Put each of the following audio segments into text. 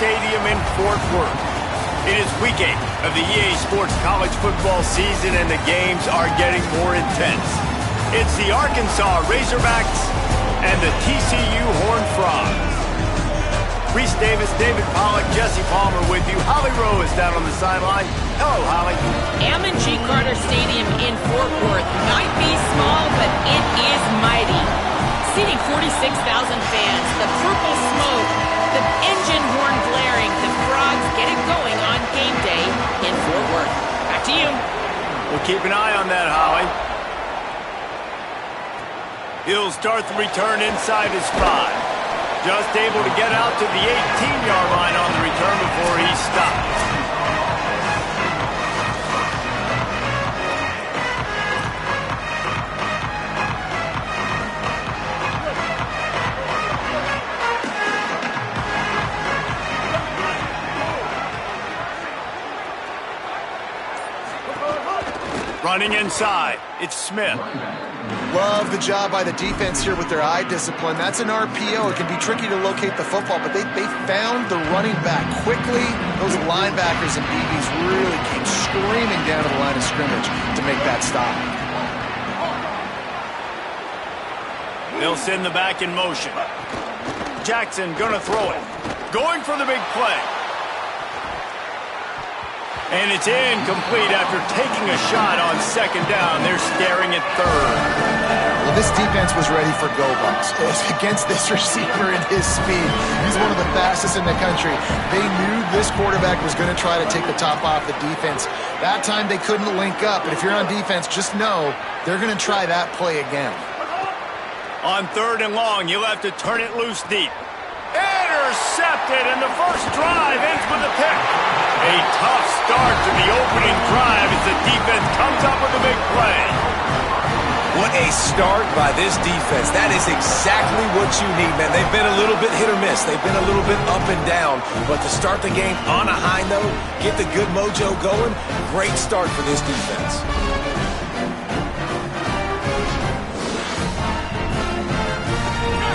Stadium in Fort Worth. It is week 8 of the EA Sports college football season, and the games are getting more intense. It's the Arkansas Razorbacks and the TCU Horned Frogs. Reese Davis, David Pollack, Jesse Palmer with you. Holly Rowe is down on the sideline. Hello, Holly. Ammon G. Carter Stadium in Fort Worth might be small, but it is mighty. Seating 46,000 fans, the purple smoke, the engine horn blaring, the Frogs get it going on game day in Fort Worth. Back to you. We'll keep an eye on that, Holly. He'll start the return inside his 5. Just able to get out to the 18-yard line on the return before he stops. Running inside, it's Smith. Love the job by the defense here with their eye discipline. That's an RPO. It can be tricky to locate the football, but they found the running back quickly. Those linebackers and DBs really came screaming down to the line of scrimmage to make that stop. They'll send the back in motion. Jackson gonna throw it. Going for the big play. And it's incomplete after taking a shot on second down. They're staring at third. Well, this defense was ready for go bucks. Against this receiver and his speed. He's one of the fastest in the country. They knew this quarterback was going to try to take the top off the defense. That time they couldn't link up. But if you're on defense, just know they're going to try that play again. On third and long, you'll have to turn it loose deep. Intercepted, and the first drive ends with a pick. A tough start to the opening drive as the defense comes up with a big play. What a start by this defense. That is exactly what you need, man. They've been a little bit hit or miss. They've been a little bit up and down. But to start the game on a high note, get the good mojo going, great start for this defense.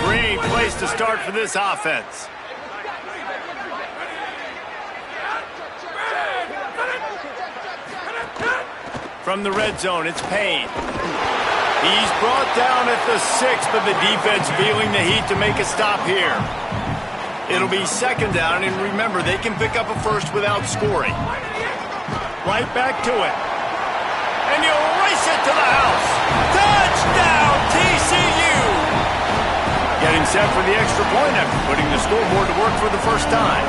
Great place to start for this offense. From the red zone, it's Payne. He's brought down at the 6, but the defense feeling the heat to make a stop here. It'll be second down, and remember, they can pick up a first without scoring. Right back to it. And you'll race it to the house. Touchdown, TCU! Getting set for the extra point after putting the scoreboard to work for the first time.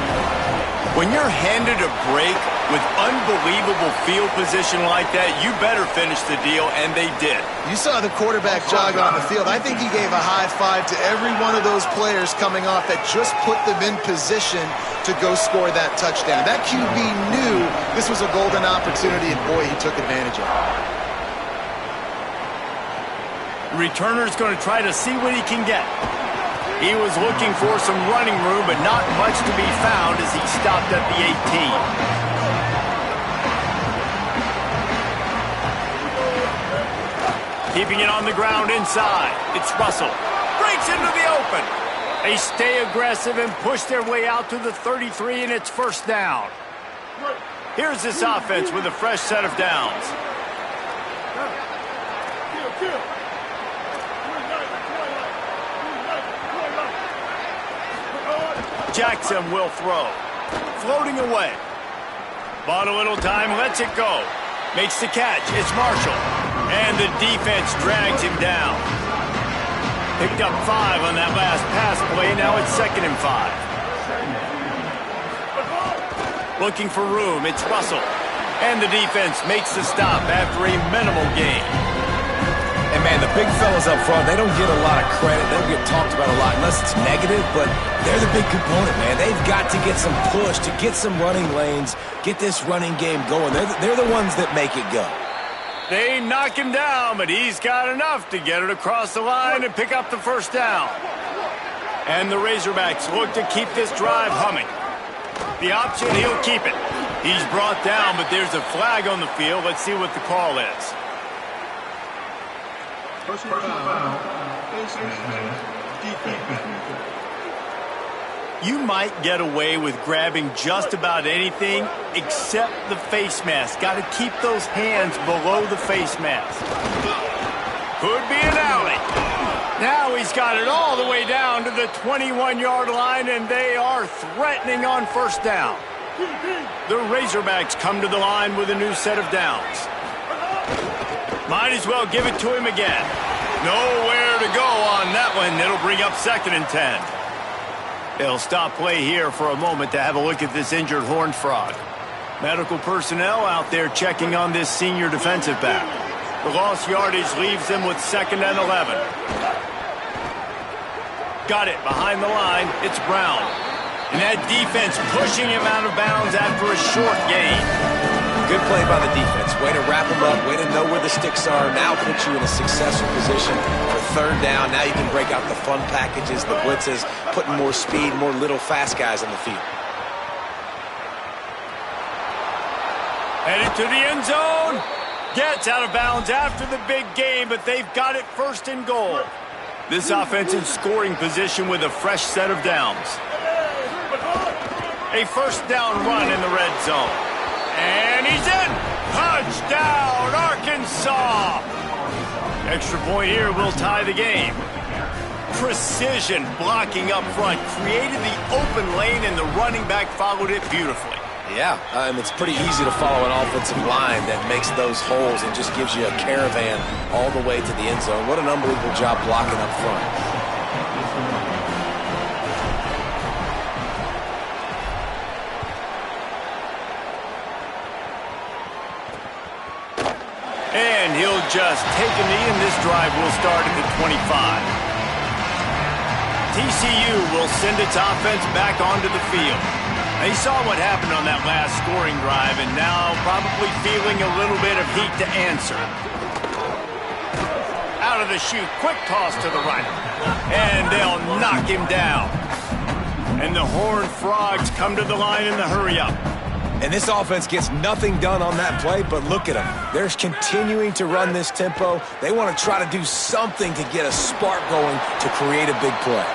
When you're handed a break with unbelievable field position like that, you better finish the deal, and they did. You saw the quarterback jog on the field. I think he gave a high five to every one of those players coming off that just put them in position to go score that touchdown. That QB knew this was a golden opportunity, and boy, he took advantage of it. Returner's going to try to see what he can get. He was looking for some running room, but not much to be found as he stopped at the 18. Keeping it on the ground inside. It's Russell. Breaks into the open. They stay aggressive and push their way out to the 33, and it's first down. Here's this offense with a fresh set of downs. Jackson will throw. Floating away. Bought a little time, lets it go. Makes the catch. It's Marshall. And the defense drags him down. Picked up 5 on that last pass play. Now it's 2nd and 5. Looking for room. It's Russell. And the defense makes the stop after a minimal gain. And, man, the big fellas up front, they don't get a lot of credit. They don't get talked about a lot unless it's negative, but they're the big component, man. They've got to get some push, to get some running lanes, get this running game going. They're the ones that make it go. They knock him down, but he's got enough to get it across the line and pick up the first down. And the Razorbacks look to keep this drive humming. The option, he'll keep it. He's brought down, but there's a flag on the field. Let's see what the call is. First foul, defense. You might get away with grabbing just about anything except the face mask. Got to keep those hands below the face mask. Could be an alley. Now he's got it all the way down to the 21-yard line, and they are threatening on first down. The Razorbacks come to the line with a new set of downs. Might as well give it to him again. Nowhere to go on that one. It'll bring up 2nd and 10. They'll stop play here for a moment to have a look at this injured Horned Frog. Medical personnel out there checking on this senior defensive back. The lost yardage leaves them with 2nd and 11. Got it behind the line. It's Brown. And that defense pushing him out of bounds after a short gain. Good play by the defense. Way to wrap them up. Way to know where the sticks are. Now put you in a successful position for 3rd down. Now you can break out the fun packages, the blitzes, putting more speed, more little fast guys on the field. Headed to the end zone. Gets out of bounds after the big game, but they've got it 1st and goal. This offense in scoring position with a fresh set of downs. A 1st down run in the red zone. And he's in! Touchdown, Arkansas! Extra point here will tie the game. Precision blocking up front. Created the open lane, and the running back followed it beautifully. Yeah, it's pretty easy to follow an offensive line that makes those holes and just gives you a caravan all the way to the end zone. What an unbelievable job blocking up front. And he'll just take a knee, and this drive will start at the 25. TCU will send its offense back onto the field. They saw what happened on that last scoring drive, and now probably feeling a little bit of heat to answer. Out of the chute, quick toss to the right. And they'll knock him down. And the Horned Frogs come to the line in the hurry-up. And this offense gets nothing done on that play, but look at them. They're continuing to run this tempo. They want to try to do something to get a spark going to create a big play.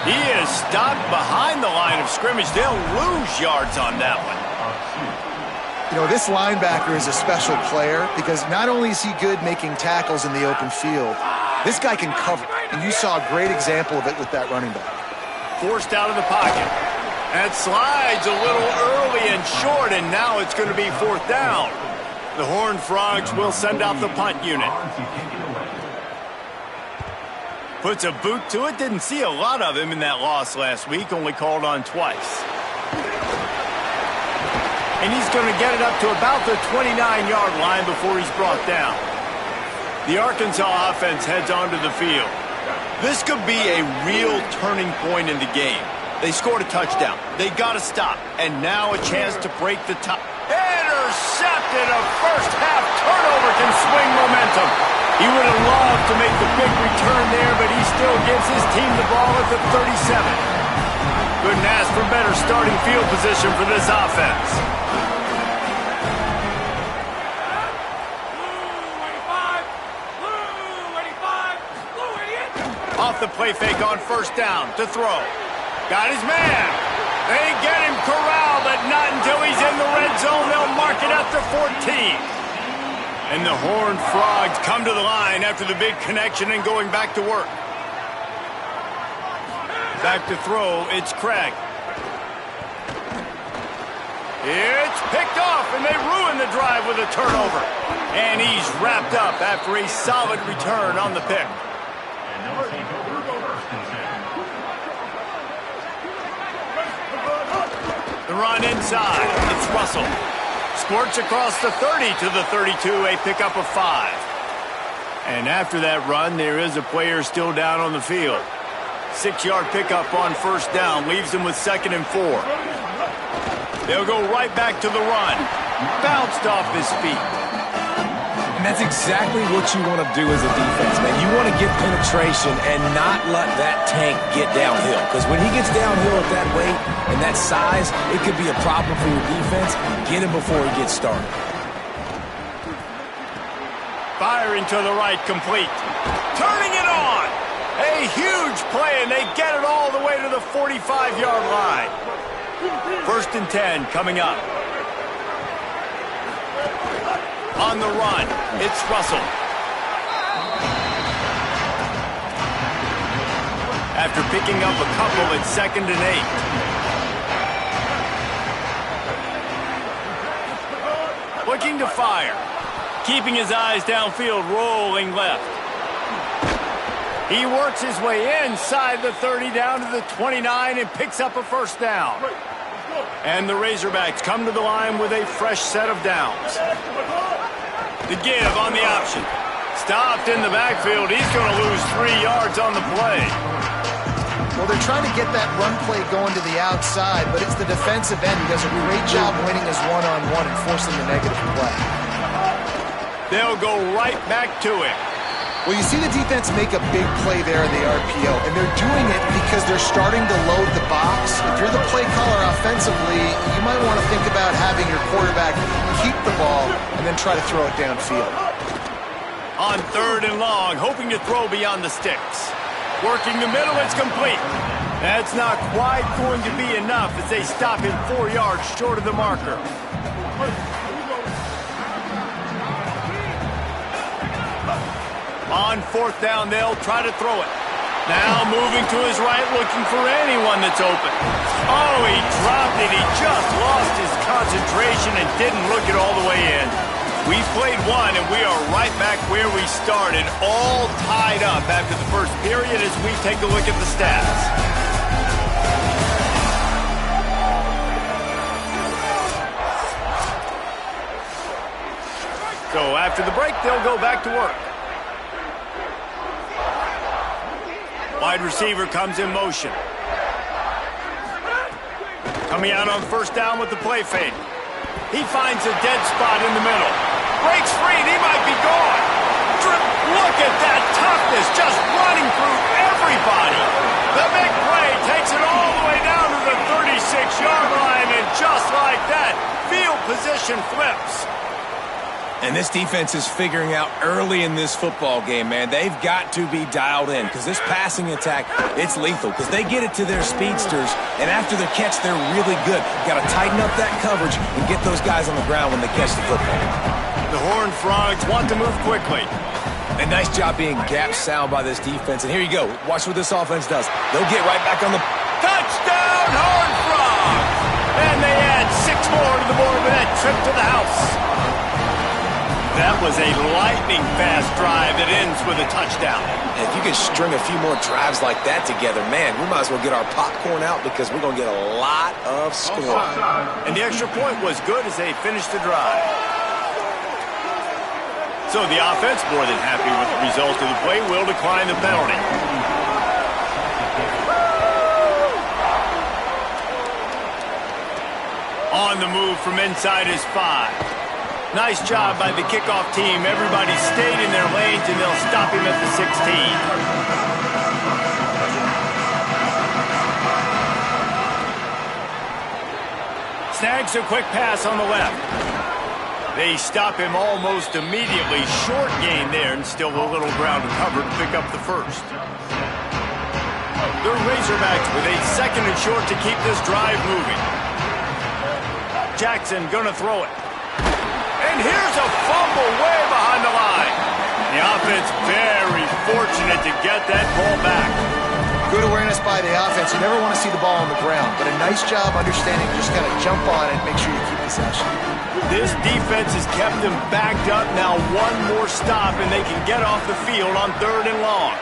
He is stopped behind the line of scrimmage. They'll lose yards on that one. You know, this linebacker is a special player because not only is he good making tackles in the open field, this guy can cover. And you saw a great example of it with that running back. Forced out of the pocket. That slides a little early and short, and now it's going to be 4th down. The Horned Frogs will send out the punt unit. Puts a boot to it. Didn't see a lot of him in that loss last week. Only called on twice. And he's going to get it up to about the 29-yard line before he's brought down. The Arkansas offense heads onto the field. This could be a real turning point in the game. They scored a touchdown. They got to stop. And now a chance to break the tie. Intercepted. A first-half turnover can swing momentum. He would have loved to make the big return there, but he still gives his team the ball at the 37. Couldn't ask for better starting field position for this offense. Off the play fake on 1st down to throw. Got his man. They get him corralled, but not until he's in the red zone. They'll mark it at the 14. And the Horned Frogs come to the line after the big connection and going back to work. Back to throw, it's Craig. It's picked off, and they ruin the drive with a turnover. And he's wrapped up after a solid return on the pick. The run inside. It's Russell. Squirts across the 30 to the 32, a pickup of 5. And after that run, there is a player still down on the field. 6-yard pickup on 1st down, leaves them with 2nd and 4. They'll go right back to the run. Bounced off his feet. And that's exactly what you want to do as a defense, man. You want to get penetration and not let that tank get downhill. Because when he gets downhill at that weight and that size, it could be a problem for your defense. Get him before he gets started. Firing to the right, complete. Turning it on. A huge play, and they get it all the way to the 45-yard line. 1st and 10 coming up. On the run, it's Russell. After picking up a couple, it's 2nd and 8. Looking to fire. Keeping his eyes downfield, rolling left. He works his way inside the 30 down to the 29 and picks up a 1st down. And the Razorbacks come to the line with a fresh set of downs. The give on the option. Stopped in the backfield. He's going to lose 3 yards on the play. Well, they're trying to get that run play going to the outside, but it's the defensive end who does a great job winning his one-on-one and forcing the negative play. They'll go right back to it. Well, you see the defense make a big play there in the RPO, and they're doing it because they're starting to load the box. If you're the play caller offensively, you might want to think about having your quarterback keep the ball and then try to throw it downfield. On 3rd and long, hoping to throw beyond the sticks. Working the middle, it's complete. That's not quite going to be enough as they stop him 4 yards short of the marker. On 4th down, they'll try to throw it. Now moving to his right, looking for anyone that's open. Oh, he dropped it. He just lost his concentration and didn't look it all the way in. We've played one, and we are right back where we started, all tied up after the 1st period as we take a look at the stats. So after the break, they'll go back to work. Wide receiver comes in motion. Coming out on 1st down with the play fake. He finds a dead spot in the middle. Breaks free, and he might be gone. Look at that toughness, just running through everybody. The big play takes it all the way down to the 36-yard line, and just like that, field position flips. And this defense is figuring out early in this football game, man. They've got to be dialed in because this passing attack, it's lethal because they get it to their speedsters, and after the catch, they're really good. Got to tighten up that coverage and get those guys on the ground when they catch the football. The Horned Frogs want to move quickly. A nice job being gap sound by this defense. And here you go. Watch what this offense does. They'll get right back on the... Touchdown, Horned Frogs! And they add 6 more to the board with that trip to the house. That was a lightning-fast drive that ends with a touchdown. If you could string a few more drives like that together, man, we might as well get our popcorn out because we're going to get a lot of scoring. And the extra point was good as they finished the drive. So the offense, more than happy with the result of the play, will decline the penalty. On the move from inside his 5. Nice job by the kickoff team. Everybody stayed in their lanes, and they'll stop him at the 16. Snags a quick pass on the left. They stop him almost immediately. Short gain there, and still a little ground to cover to pick up the 1st. The Razorbacks with a 2nd and short to keep this drive moving. Jackson gonna throw it. And here's a fumble way behind the line. The offense very fortunate to get that ball back. Good awareness by the offense. You never want to see the ball on the ground, but a nice job understanding to just kind of jump on it and make sure you keep possession. This defense has kept them backed up. Now 1 more stop, and they can get off the field on 3rd and long.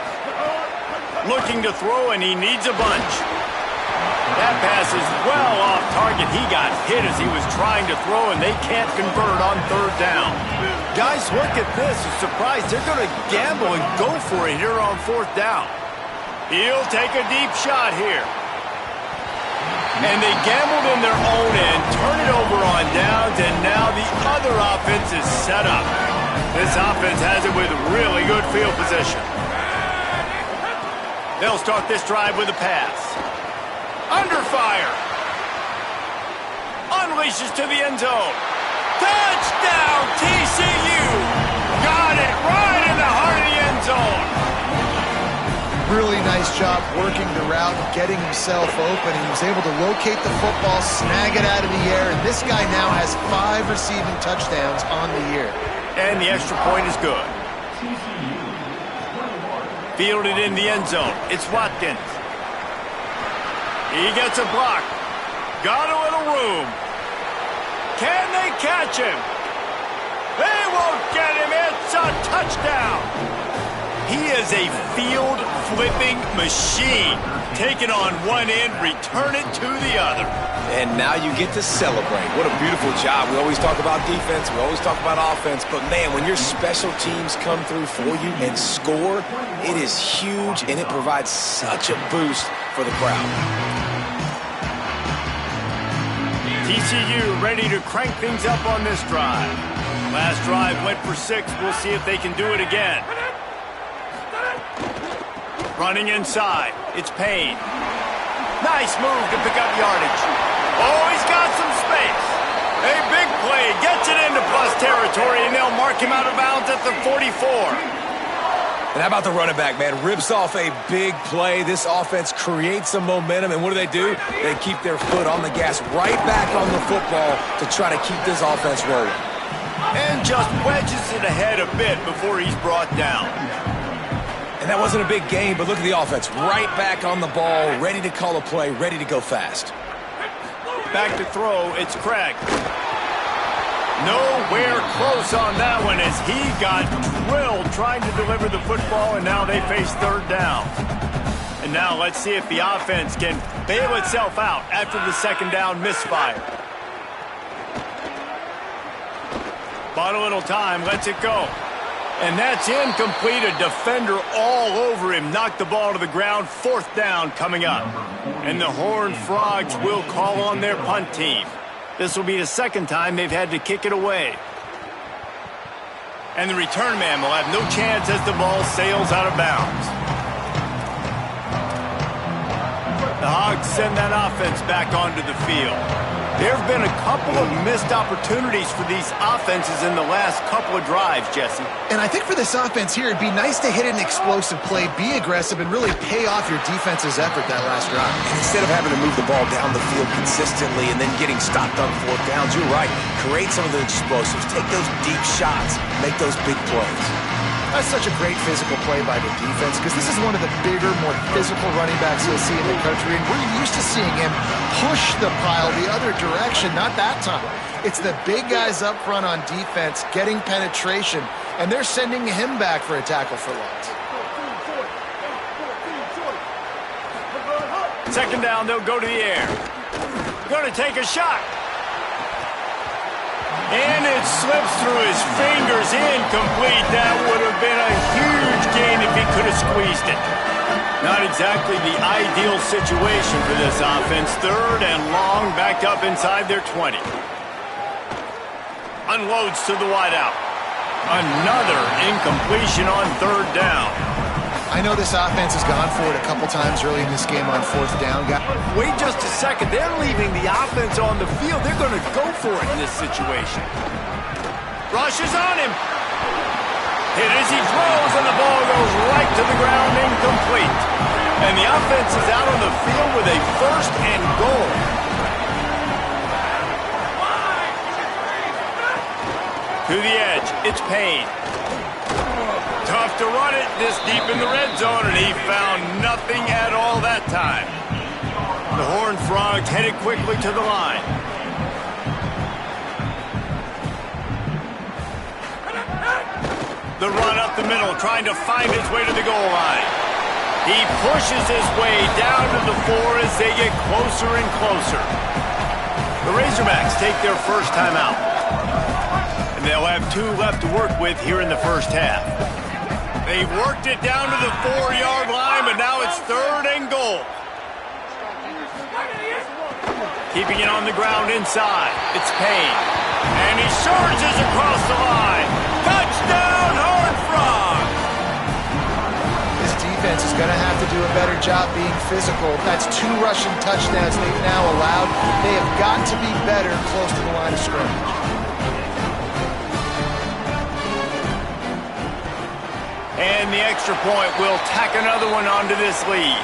Looking to throw, and he needs a bunch. That pass is well off target. He got hit as he was trying to throw, and they can't convert on 3rd down. Guys, look at this. I'm surprised they're going to gamble and go for it here on 4th down. He'll take a deep shot here. And they gambled in their own end, turn it over on downs, and now the other offense is set up. This offense has it with really good field position. They'll start this drive with a pass. Under fire. Unleashes to the end zone. Touchdown, TCU. Got it right in the heart of the end zone. Really nice job working the route and getting himself open. He was able to locate the football, snag it out of the air, and this guy now has 5 receiving touchdowns on the year. And the extra point is good. Fielded in the end zone. It's Watkins. He gets a block. Got a little room. Can they catch him? They won't get him. It's a touchdown. He is a field-flipping machine. Take it on one end, return it to the other. And now you get to celebrate. What a beautiful job. We always talk about defense. We always talk about offense. But, man, when your special teams come through for you and score, it is huge, and it provides such a boost for the crowd. TCU ready to crank things up on this drive. Last drive went for 6. We'll see if they can do it again. Running inside. It's Payne. Nice move to pick up yardage. Oh, he's got some space. A big play. Gets it into plus territory, and they'll mark him out of bounds at the 44. And how about the running back, man? Rips off a big play. This offense creates some momentum, and what do? They keep their foot on the gas, right back on the football to try to keep this offense rolling. And just wedges it ahead a bit before he's brought down. And that wasn't a big gain, but look at the offense. Right back on the ball, ready to call a play, ready to go fast. Back to throw, it's Craig. Nowhere close on that one as he got drilled trying to deliver the football, and now they face third down. And now let's see if the offense can bail itself out after the second down misfire. Bought a little time, lets it go. And that's incomplete. A defender all over him. Knocked the ball to the ground. 4th down coming up. And the Horned Frogs will call on their punt team. This will be the second time they've had to kick it away. And the return man will have no chance as the ball sails out of bounds. The Hogs send that offense back onto the field. There have been a couple of missed opportunities for these offenses in the last couple of drives, Jesse. And I think for this offense here, it'd be nice to hit an explosive play, be aggressive, and really pay off your defense's effort that last drive. And instead of having to move the ball down the field consistently and then getting stopped on 4th downs, you're right. Create some of the explosives. Take those deep shots. Make those big plays. That's such a great physical play by the defense because this is one of the bigger, more physical running backs you'll see in the country, and we're used to seeing him push the pile the other direction. Not that time. It's the big guys up front on defense getting penetration, and they're sending him back for a tackle for loss. Second down, they'll go to the air. Going to take a shot. And it slips through his fingers, incomplete. That would have been a huge gain if he could have squeezed it. Not exactly the ideal situation for this offense. 3rd and long, backed up inside their 20. Unloads to the wideout. Another incompletion on 3rd down. I know this offense has gone for it a couple times early in this game on 4th down. Wait just a second. They're leaving the offense on the field. They're going to go for it in this situation. Rushes on him. Hit as he throws, and the ball goes right to the ground, incomplete. And the offense is out on the field with a 1st and goal. To the edge, it's Payne. Tough to run it this deep in the red zone, and he found nothing at all that time. The Horned Frogs headed quickly to the line. The run up the middle, trying to find his way to the goal line. He pushes his way down to the 4 as they get closer and closer. The Razorbacks take their first time out. And they'll have 2 left to work with here in the first half. They've worked it down to the 4-yard line, but now it's 3rd and goal. Keeping it on the ground inside. It's Payne. And he surges across the line. Touchdown, Horned Frogs! This defense is going to have to do a better job being physical. That's 2 rushing touchdowns they've now allowed. They have got to be better close to the line of scrimmage. And the extra point will tack another one onto this lead.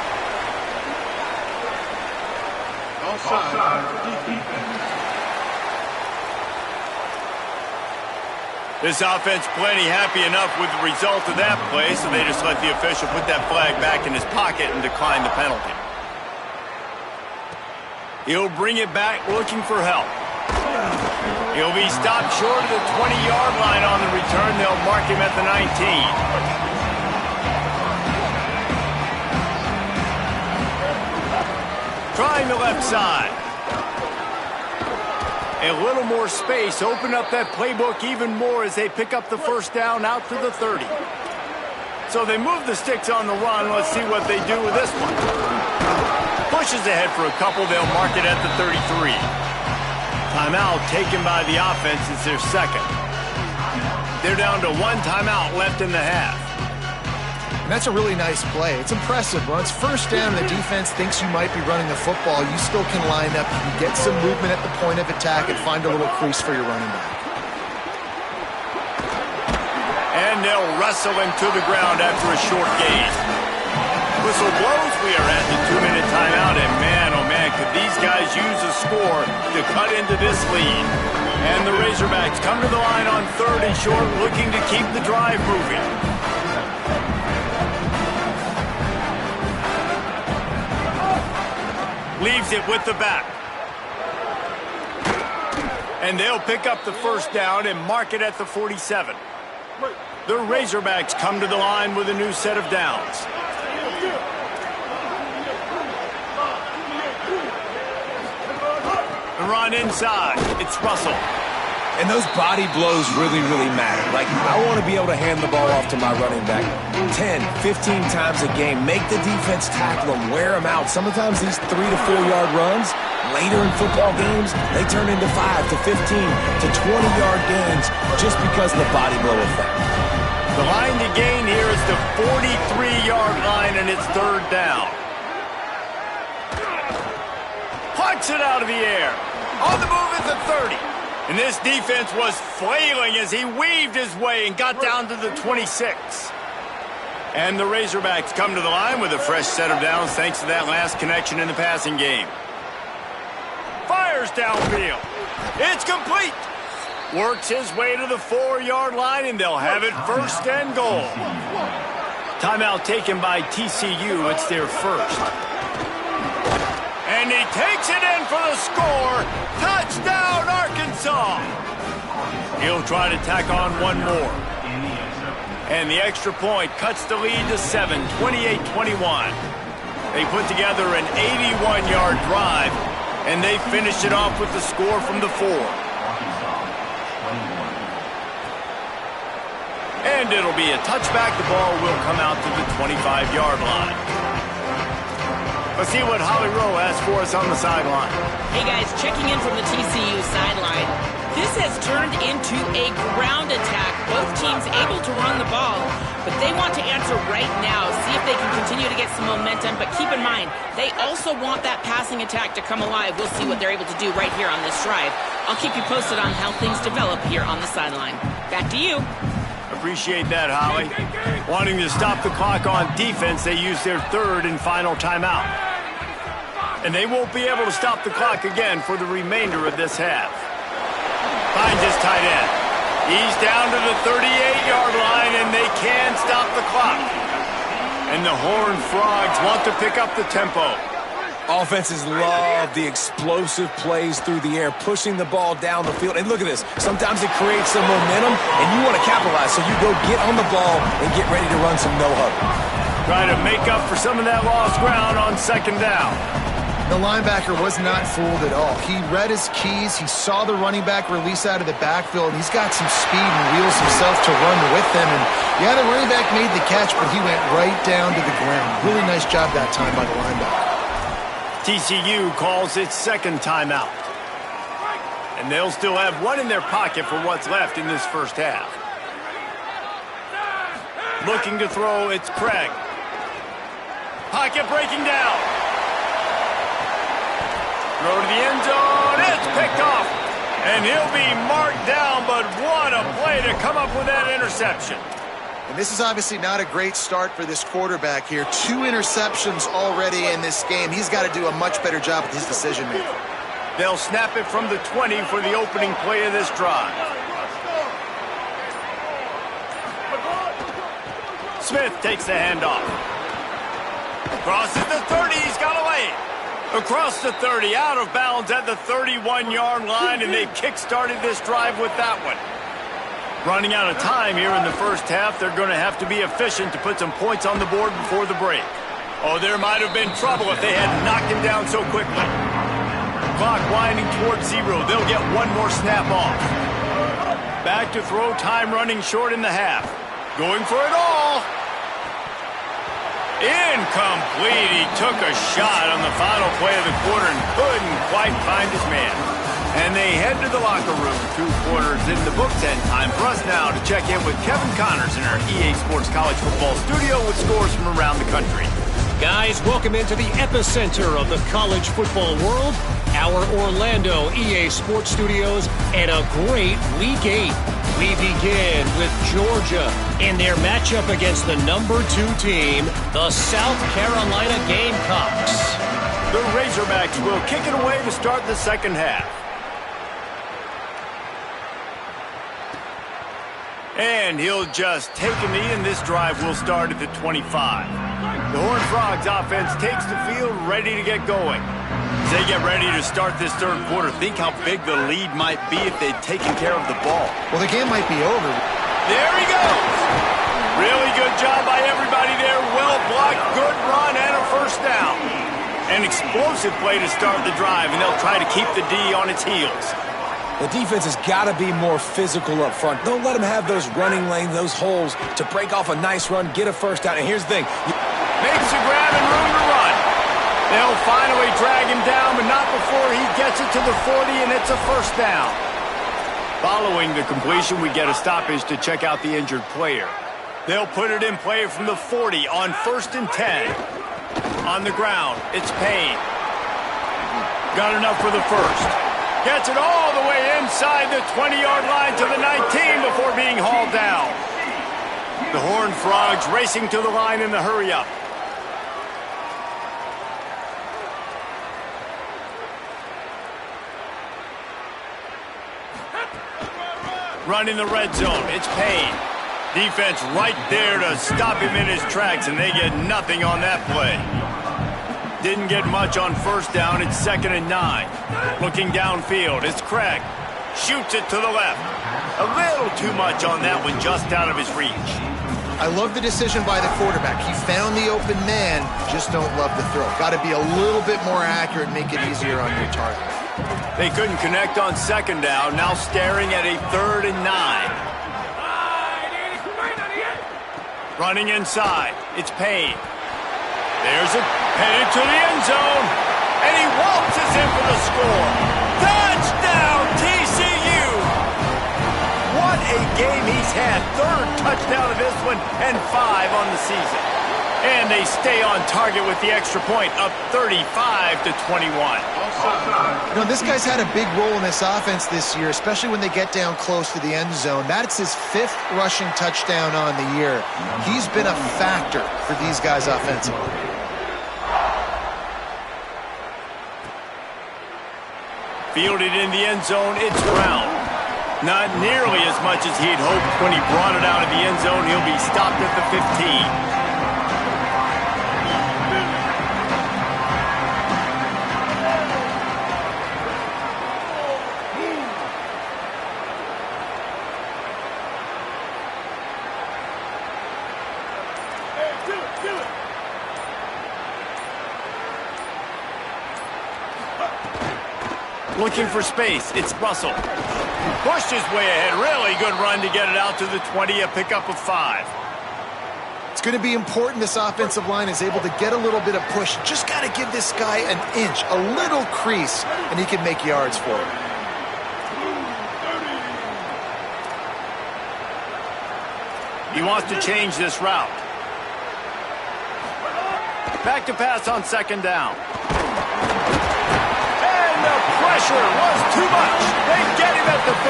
This offense plenty happy enough with the result of that play, so they just let the official put that flag back in his pocket and decline the penalty. He'll bring it back looking for help. He'll be stopped short of the 20-yard line on the return. They'll mark him at the 19. Trying the left side. A little more space. Open up that playbook even more as they pick up the first down out to the 30. So they move the sticks on the run. Let's see what they do with this one. Pushes ahead for a couple. They'll mark it at the 33. Timeout taken by the offense. It's their second. They're down to one timeout left in the half. And that's a really nice play. It's impressive. Once first down and the defense thinks you might be running the football, you still can line up. You can get some movement at the point of attack and find a little crease for your running back. And they'll wrestle him to the ground after a short gain. Whistle blows. We are at the 2-minute timeout. And man, oh man, could these guys use a score to cut into this lead. And the Razorbacks come to the line on 3rd and short, looking to keep the drive moving. Leaves it with the back. And they'll pick up the first down and mark it at the 47. The Razorbacks come to the line with a new set of downs. The run inside. It's Russell. And those body blows really, really matter. Like, I want to be able to hand the ball off to my running back 10, 15 times a game. Make the defense tackle them, wear them out. Sometimes these 3 to 4 yard runs, later in football games, they turn into 5 to 15 to 20-yard gains just because of the body blow effect. The line to gain here is the 43-yard line, and it's 3rd down. Plucks it out of the air. On the move at the 30. And this defense was flailing as he weaved his way and got down to the 26. And the Razorbacks come to the line with a fresh set of downs thanks to that last connection in the passing game. Fires downfield. It's complete. Works his way to the 4-yard line, and they'll have it 1st and goal. Timeout taken by TCU. It's their first. And he takes it in for the score. Touchdown, Arkansas. He'll try to tack on one more. And the extra point cuts the lead to 7, 28-21. They put together an 81-yard drive, and they finish it off with the score from the 4. And it'll be a touchback. The ball will come out to the 25-yard line. Let's see what Holly Rowe has for us on the sideline. Hey guys, checking in from the TCU sideline. This has turned into a ground attack. Both teams able to run the ball, but they want to answer right now, see if they can continue to get some momentum. But keep in mind, they also want that passing attack to come alive. We'll see what they're able to do right here on this drive. I'll keep you posted on how things develop here on the sideline. Back to you. Appreciate that, Holly. Wanting to stop the clock on defense, they use their 3rd and final timeout. And they won't be able to stop the clock again for the remainder of this half. Finds his tight end. He's down to the 38-yard line, and they can stop the clock. And the Horned Frogs want to pick up the tempo. Offenses love the explosive plays through the air, pushing the ball down the field. And look at this. Sometimes it creates some momentum, and you want to capitalize. So you go get on the ball and get ready to run some no-huddle. Try to make up for some of that lost ground on 2nd down. The linebacker was not fooled at all. He read his keys. He saw the running back release out of the backfield. He's got some speed and wheels himself to run with them. And yeah, the running back made the catch, but he went right down to the ground. Really nice job that time by the linebacker. TCU calls its 2nd timeout. And they'll still have one in their pocket for what's left in this first half. Looking to throw, it's Craig. Pocket breaking down. Throw to the end zone. It's picked off. And he'll be marked down, but what a play to come up with that interception. And this is obviously not a great start for this quarterback here. 2 interceptions already in this game. He's got to do a much better job with his decision-making. They'll snap it from the 20 for the opening play of this drive. Smith takes the handoff. Crosses the 30, he's got away. Across the 30, out of bounds at the 31-yard line, and they kick-started this drive with that one. Running out of time here in the first half, they're going to have to be efficient to put some points on the board before the break. Oh, there might have been trouble if they had knocked him down so quickly. Clock winding towards 0. They'll get one more snap off. Back to throw, time running short in the half. Going for it all. Incomplete. He took a shot on the final play of the quarter and couldn't quite find his man. And they head to the locker room. 2 quarters in the books, and time for us now to check in with Kevin Connors in our EA Sports College Football studio with scores from around the country. Guys, welcome into the epicenter of the college football world, our Orlando EA Sports Studios, and a great Week 8. We begin with Georgia in their matchup against the number 2 team, the South Carolina Gamecocks. The Razorbacks will kick it away to start the second half. And he'll just take a knee, and this drive will start at the 25. The Horned Frogs offense takes the field, ready to get going. As they get ready to start this third quarter, think how big the lead might be if they'd taken care of the ball. Well, the game might be over. There he goes. Really good job by everybody there. Well blocked, good run, and a first down. An explosive play to start the drive, and they'll try to keep the D on its heels. The defense has got to be more physical up front. Don't let them have those running lanes, those holes to break off a nice run, get a first down. And here's the thing. Makes a grab and room to run. They'll finally drag him down, but not before he gets it to the 40, and it's a first down. Following the completion, we get a stoppage to check out the injured player. They'll put it in play from the 40 on 1st and 10. On the ground, it's Payne. Got enough for the first. Gets it all the way inside the 20-yard line to the 19 before being hauled down. The Horned Frogs racing to the line in the hurry-up. Run in the red zone. It's Payne. Defense right there to stop him in his tracks, and they get nothing on that play. Didn't get much on first down. It's 2nd and 9. Looking downfield, it's Craig. Shoots it to the left. A little too much on that one, just out of his reach. I love the decision by the quarterback. He found the open man, just don't love the throw. Got to be a little bit more accurate, make it easier on your target. They couldn't connect on 2nd down, now staring at a 3rd and 9. Running inside, it's Payne. There's it, headed to the end zone, and he waltzes in for the score. Touchdown, TCU! What a game he's had. 3rd touchdown of this one, and 5 on the season. And they stay on target with the extra point, up 35-21. You know, this guy's had a big role in this offense this year, especially when they get down close to the end zone. That's his 5th rushing touchdown on the year. He's been a factor for these guys offensively. Fielded in the end zone, it's Brown. Not nearly as much as he'd hoped when he brought it out of the end zone. He'll be stopped at the 15. Looking for space, it's Russell. Pushed his way ahead, really good run to get it out to the 20, a pickup of 5. It's going to be important this offensive line is able to get a little bit of push. Just got to give this guy an inch, a little crease, and he can make yards for it. He wants to change this route. Back to pass on 2nd down. And the pressure was too much. They get him at the 15.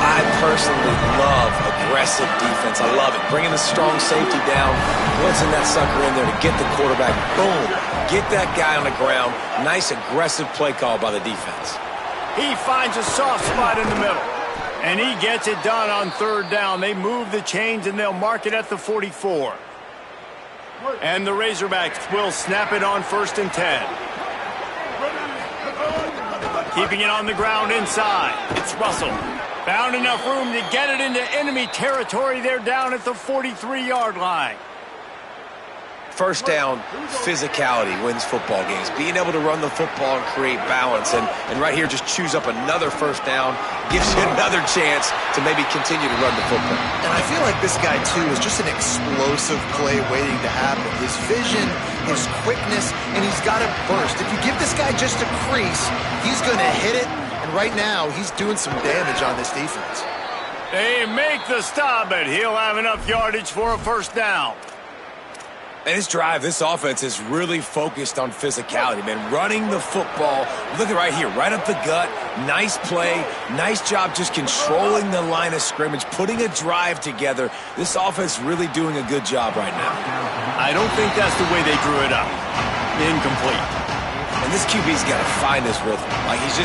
I personally love aggressive defense. I love it. Bringing the strong safety down, blitzing that sucker in there to get the quarterback. Boom. Get that guy on the ground. Nice aggressive play call by the defense. He finds a soft spot in the middle. And he gets it done on third down. They move the chains and they'll mark it at the 44. And the Razorbacks will snap it on 1st and 10. Keeping it on the ground inside. It's Russell. Found enough room to get it into enemy territory. They're down at the 43-yard line. First down, physicality wins football games. Being able to run the football and create balance. And right here, just choose up another first down. Gives you another chance to maybe continue to run the football. And I feel like this guy, too, is just an explosive play waiting to happen. His vision, his quickness, and he's got a burst. If you give this guy just a crease, he's going to hit it. And right now, he's doing some damage on this defense. They make the stop, but he'll have enough yardage for a first down. And this drive, this offense is really focused on physicality, man. Running the football. Look at right here, right up the gut. Nice play. Nice job just controlling the line of scrimmage, putting a drive together. This offense really doing a good job right now. I don't think that's the way they drew it up. Incomplete. And this QB's got to find his rhythm. Like he's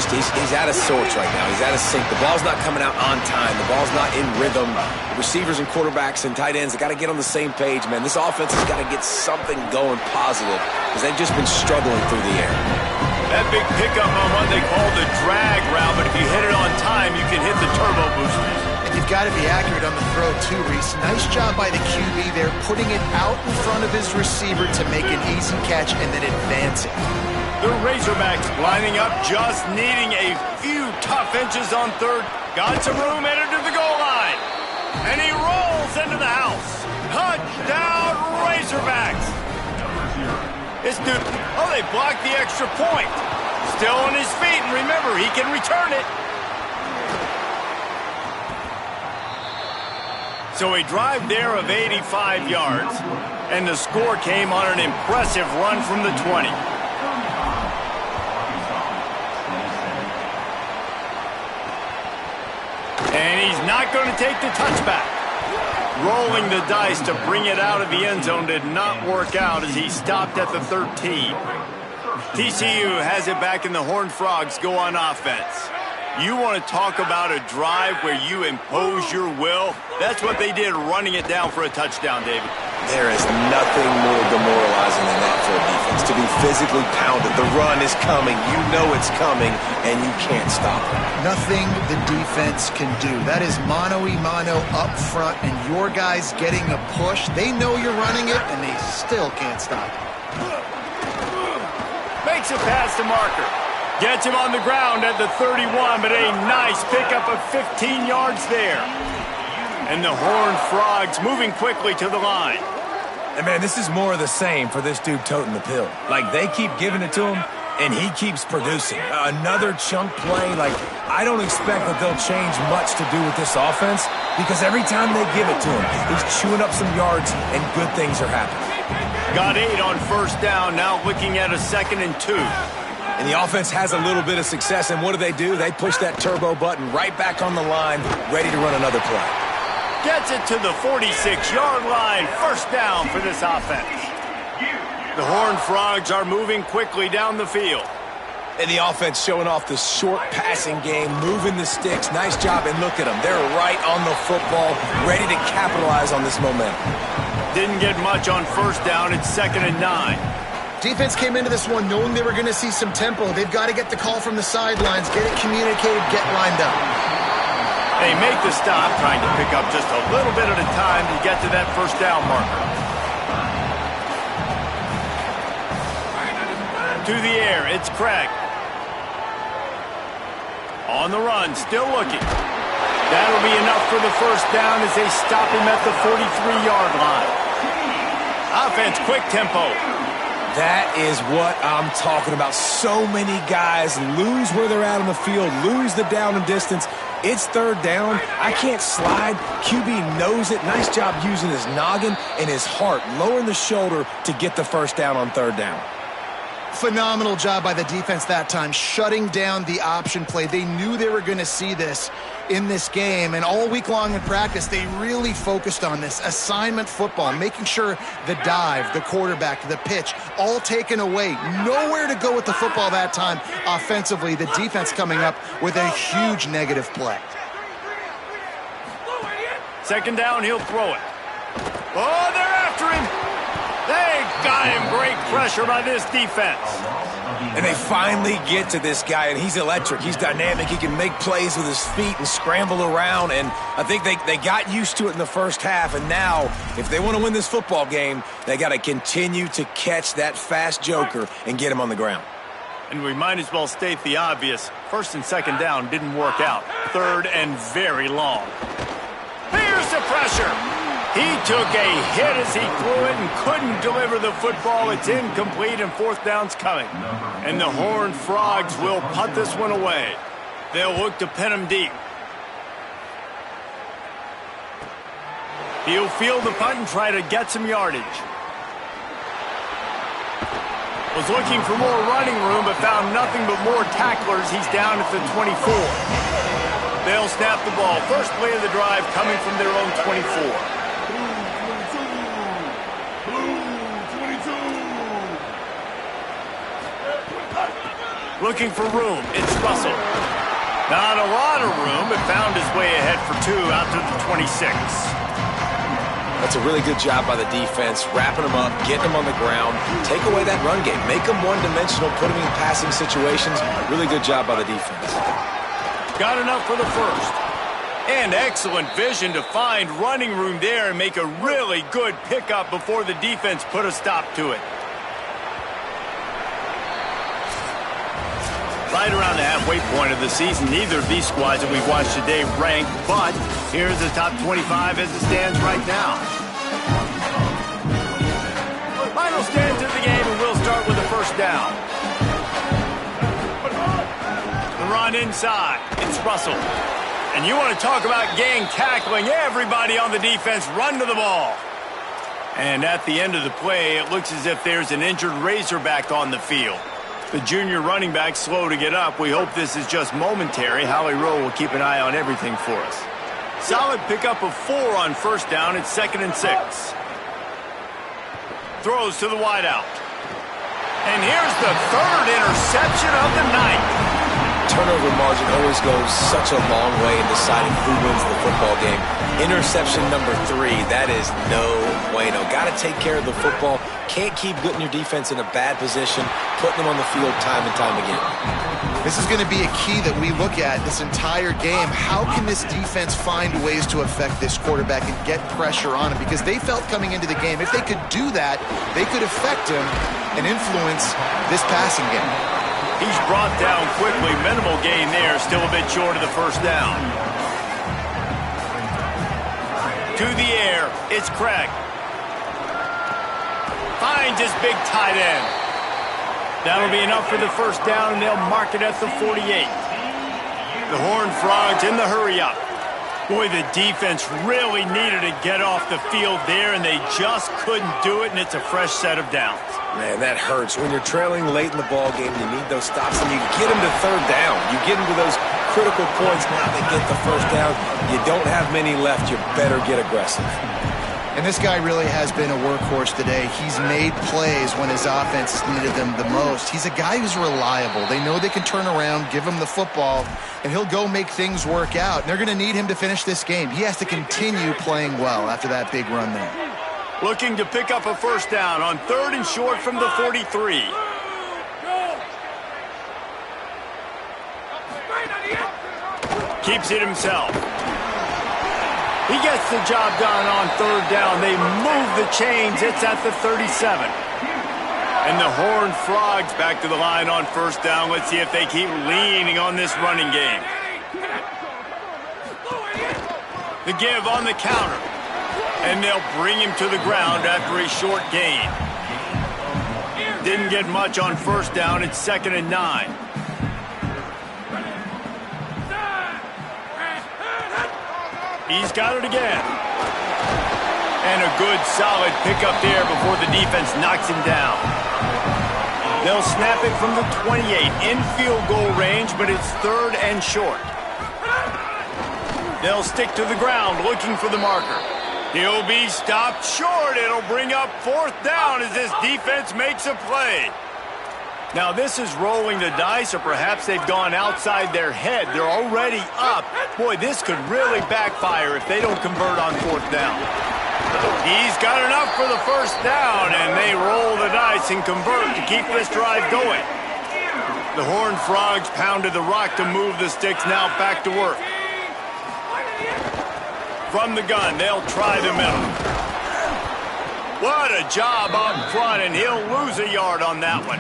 out of sorts right now. He's out of sync. The ball's not coming out on time. The ball's not in rhythm. Receivers and quarterbacks and tight ends have got to get on the same page, man. This offense has got to get something going positive because they've just been struggling through the air. That big pickup on what they call the drag route, but if you hit it on time, you can hit the turbo boosters. And you've got to be accurate on the throw, too, Reese. Nice job by the QB there, putting it out in front of his receiver to make an easy catch and then advance it. The Razorbacks lining up, just needing a few tough inches on third. Got some room, headed to the goal line. And he rolls into the house. Touchdown, Razorbacks. This dude, oh, they blocked the extra point. Still on his feet, and remember, he can return it. So a drive there of 85 yards, and the score came on an impressive run from the 20. And he's not going to take the touchback. Rolling the dice to bring it out of the end zone did not work out as he stopped at the 13. TCU has it back, and the Horned Frogs go on offense. You want to talk about a drive where you impose your will? That's what they did, running it down for a touchdown, David. There is nothing more demoralizing than that for a defense, to be physically pounded. The run is coming. You know it's coming, and you can't stop it. Nothing the defense can do. That is mano-a-mano up front, and your guys getting a push. They know you're running it, and they still can't stop it. Makes a pass to Marker. Gets him on the ground at the 31, but a nice pickup of 15 yards there. And the Horned Frogs moving quickly to the line. And, man, this is more of the same for this dude toting the pill. Like, they keep giving it to him, and he keeps producing. Another chunk play. Like, I don't expect that they'll change much to do with this offense because every time they give it to him, he's chewing up some yards, and good things are happening. Got 8 on first down, now looking at a 2nd and 2. And the offense has a little bit of success, and what do? They push that turbo button right back on the line, ready to run another play. Gets it to the 46-yard line. First down for this offense. The Horned Frogs are moving quickly down the field. And the offense showing off the short passing game, moving the sticks. Nice job, and look at them. They're right on the football, ready to capitalize on this momentum. Didn't get much on first down. It's 2nd and 9. Defense came into this one knowing they were going to see some tempo. They've got to get the call from the sidelines, get it communicated, get lined up. They make the stop, trying to pick up just a little bit at a time to get to that first down marker. To the air, it's Craig. On the run, still looking. That'll be enough for the first down as they stop him at the 43-yard line. Offense, quick tempo. That is what I'm talking about. So many guys lose where they're at on the field, lose the down and distance. It's third down. I can't slide. QB knows it. Nice job using his noggin and his heart, lowering the shoulder to get the first down on third down. Phenomenal job by the defense that time, shutting down the option play. They knew they were going to see this in this game, and all week long in practice, they really focused on this assignment football, making sure the dive, the quarterback, the pitch, all taken away. Nowhere to go with the football that time offensively. The defense coming up with a huge negative play. Second down, he'll throw it. Oh, they're after him. They got him. Great pressure by this defense. And they finally get to this guy, and he's electric. He's dynamic. He can make plays with his feet and scramble around, and I think they got used to it in the first half, and now if they want to win this football game, they got to continue to catch that fast joker and get him on the ground. And we might as well state the obvious. First and second down didn't work out. Third and very long. Here's the pressure. He took a hit as he threw it and couldn't deliver the football. It's incomplete and fourth down's coming. And the Horned Frogs will punt this one away. They'll look to pin him deep. He'll field the punt and try to get some yardage. Was looking for more running room but found nothing but more tacklers. He's down at the 24. They'll snap the ball. First play of the drive coming from their own 24. Looking for room. It's Russell. Not a lot of room, but found his way ahead for two out to the 26. That's a really good job by the defense, wrapping them up, getting them on the ground, take away that run game, make them one-dimensional, put them in passing situations. Really good job by the defense. Got enough for the first. And excellent vision to find running room there and make a really good pickup before the defense put a stop to it. Right around the halfway point of the season, neither of these squads that we've watched today rank, but here's the top 25 as it stands right now. Final stands of the game, and we'll start with the first down. The run inside. It's Russell. And you want to talk about gang tackling. Everybody on the defense run to the ball. And at the end of the play, it looks as if there's an injured Razorback on the field. The junior running back slow to get up. We hope this is just momentary. Howie Rowe will keep an eye on everything for us. Solid pickup of 4 on first down. It's 2nd and 6. Throws to the wideout. And here's the third interception of the night. Turnover margin always goes such a long way in deciding who wins the football game. Interception number 3, that is no bueno. Got to take care of the football. Can't keep putting your defense in a bad position, putting them on the field time and time again. This is going to be a key that we look at this entire game. How can this defense find ways to affect this quarterback and get pressure on him? Because they felt coming into the game, if they could do that, they could affect him and influence this passing game. He's brought down quickly. Minimal gain there. Still a bit short of the first down. To the air. It's Craig. Finds his big tight end. That'll be enough for the first down, and they'll mark it at the 48. The Horned Frogs in the hurry-up. Boy, the defense really needed to get off the field there, and they just couldn't do it, and it's a fresh set of downs. Man, that hurts. When you're trailing late in the ball game, you need those stops, and you get them to third down. You get them to those critical points. Now they get the first down. You don't have many left. You better get aggressive. And this guy really has been a workhorse today. He's made plays when his offense needed them the most. He's a guy who's reliable. They know they can turn around, give him the football, and he'll go make things work out. And they're going to need him to finish this game. He has to continue playing well after that big run there. Looking to pick up a first down on 3rd and short from the 43. Keeps it himself. He gets the job done on 3rd down. They move the chains. It's at the 37. And the Horned Frogs back to the line on first down. Let's see if they keep leaning on this running game. The give on the counter. And they'll bring him to the ground after a short gain. Didn't get much on first down. It's 2nd and 9. He's got it again. And a good, solid pickup there before the defense knocks him down. They'll snap it from the 28 in field goal range, but it's 3rd and short. They'll stick to the ground looking for the marker. He'll be stopped short. It'll bring up 4th down as this defense makes a play. Now this is rolling the dice, or perhaps they've gone outside their head. They're already up. Boy, this could really backfire if they don't convert on 4th down. He's got enough for the 1st down, and they roll the dice and convert to keep this drive going. The Horned Frogs pounded the rock to move the sticks, now back to work. From the gun, they'll try the middle. What a job up front, and he'll lose a yard on that one.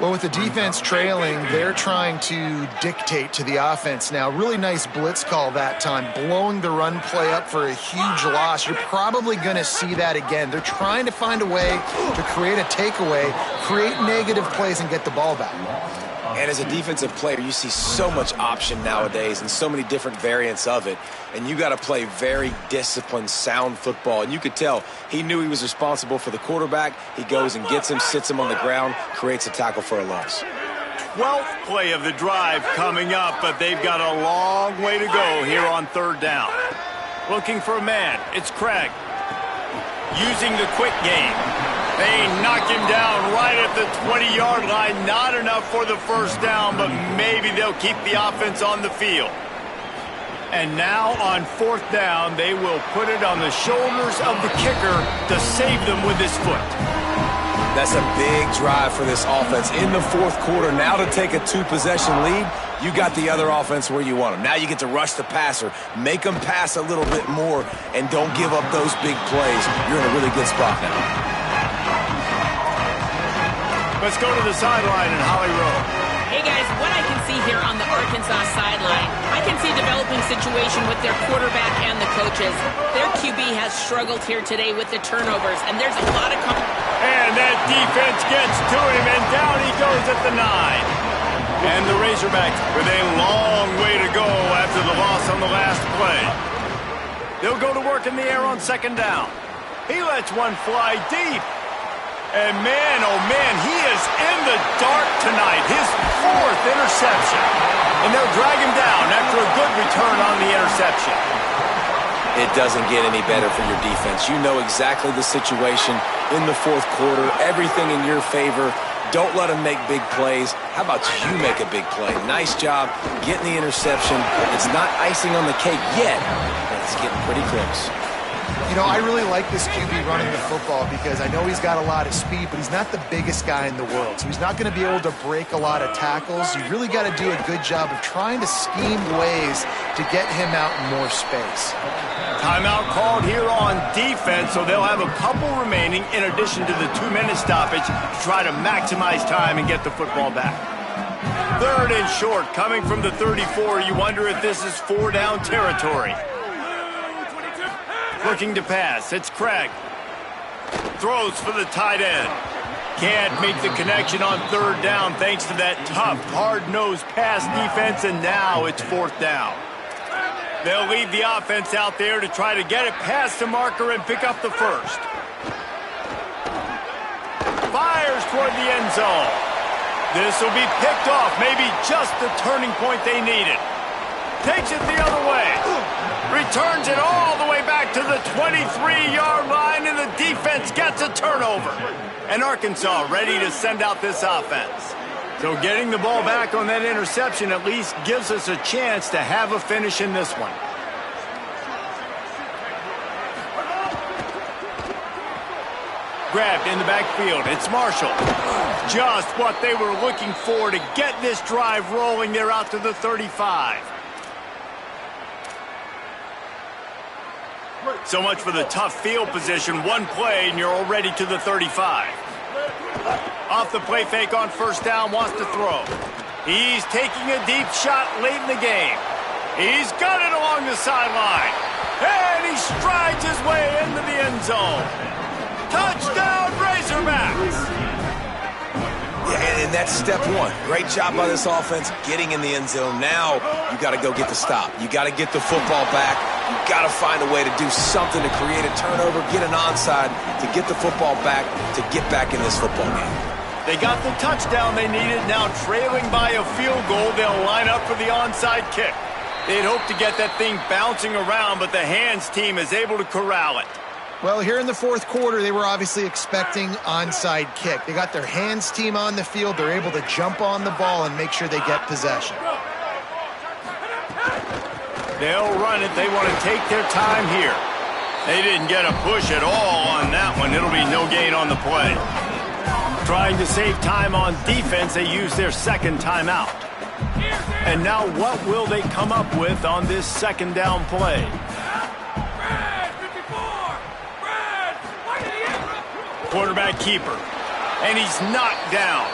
Well, with the defense trailing, they're trying to dictate to the offense now. Really nice blitz call that time, blowing the run play up for a huge loss. You're probably going to see that again. They're trying to find a way to create a takeaway, create negative plays, and get the ball back. And as a defensive player, you see so much option nowadays and so many different variants of it. And you got to play very disciplined, sound football. And you could tell he knew he was responsible for the quarterback. He goes and gets him, sits him on the ground, creates a tackle for a loss. 12th play of the drive coming up, but they've got a long way to go here on 3rd down. Looking for a man. It's Craig. Using the quick game. They knock him down right at the 20-yard line. Not enough for the 1st down, but maybe they'll keep the offense on the field. And now on 4th down, they will put it on the shoulders of the kicker to save them with his foot. That's a big drive for this offense in the 4th quarter. Now to take a 2-possession lead, you got the other offense where you want them. Now you get to rush the passer, make them pass a little bit more, and don't give up those big plays. You're in a really good spot now. Let's go to the sideline in Holly Rowe. Hey, guys, what I can see here on the Arkansas sideline, I can see a developing situation with their quarterback and the coaches. Their QB has struggled here today with the turnovers, and there's a lot of... And that defense gets to him, and down he goes at the 9. And the Razorbacks with a long way to go after the loss on the last play. They'll go to work in the air on 2nd down. He lets one fly deep. And man, oh man, he is in the dark tonight. His 4th interception. And they'll drag him down after a good return on the interception. It doesn't get any better for your defense. You know exactly the situation in the 4th quarter. Everything in your favor. Don't let them make big plays. How about you make a big play? Nice job getting the interception. It's not icing on the cake yet, but it's getting pretty close. You know, I really like this QB running the football because I know he's got a lot of speed, but he's not the biggest guy in the world. So he's not going to be able to break a lot of tackles. You really got to do a good job of trying to scheme ways to get him out in more space. Timeout called here on defense, so they'll have a couple remaining in addition to the 2-minute stoppage to try to maximize time and get the football back. 3rd and short coming from the 34. You wonder if this is 4-down territory. Looking to pass. It's Craig. Throws for the tight end. Can't make the connection on 3rd down thanks to that tough, hard-nosed pass defense, and now it's 4th down. They'll leave the offense out there to try to get it past the marker and pick up the 1st. Fires toward the end zone. This will be picked off, maybe just the turning point they needed. Takes it the other way. Returns it all the way back to the 23-yard line, and the defense gets a turnover. And Arkansas ready to send out this offense. So getting the ball back on that interception at least gives us a chance to have a finish in this one. Grabbed in the backfield. It's Marshall. Just what they were looking for to get this drive rolling. They're out to the 35. So much for the tough field position. One play, and you're already to the 35. Off the play fake on 1st down, wants to throw. He's taking a deep shot late in the game. He's got it along the sideline. And he strides his way into the end zone. Touchdown, Razorbacks! Yeah, and that's step 1. Great job by this offense getting in the end zone. Now you got to go get the stop. You got to get the football back. You got to find a way to do something to create a turnover, get an onside, to get the football back, to get back in this football game. They got the touchdown they needed. Now trailing by a field goal, they'll line up for the onside kick. They'd hope to get that thing bouncing around, but the hands team is able to corral it. Well, here in the fourth quarter, they were obviously expecting onside kick. They got their hands team on the field. They're able to jump on the ball and make sure they get possession. They'll run it. They want to take their time here. They didn't get a push at all on that one. It'll be no gain on the play. Trying to save time on defense, they use their second timeout. And now what will they come up with on this second down play? Quarterback keeper. And he's knocked down.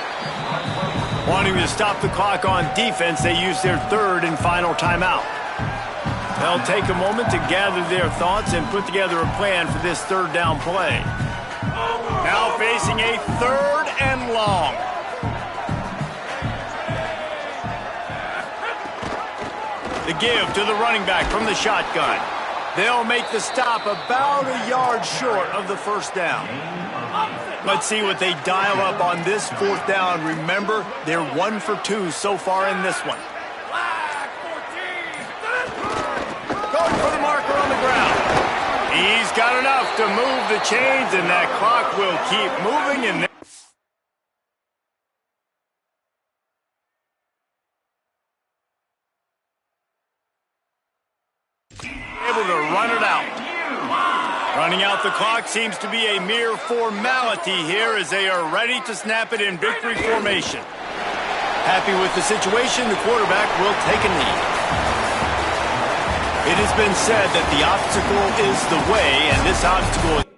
Wanting to stop the clock on defense, they use their third and final timeout. They'll take a moment to gather their thoughts and put together a plan for this third down play. Now facing a third and long. The give to the running back from the shotgun. They'll make the stop about a yard short of the first down. Let's see what they dial up on this fourth down. Remember, they're 1 for 2 so far in this one. Going for the marker on the ground. He's got enough to move the chains, and that clock will keep moving. And able to run it out. Running out the clock seems to be a mere formality here as they are ready to snap it in victory formation. Happy with the situation, the quarterback will take a knee. It has been said that the obstacle is the way, and this obstacle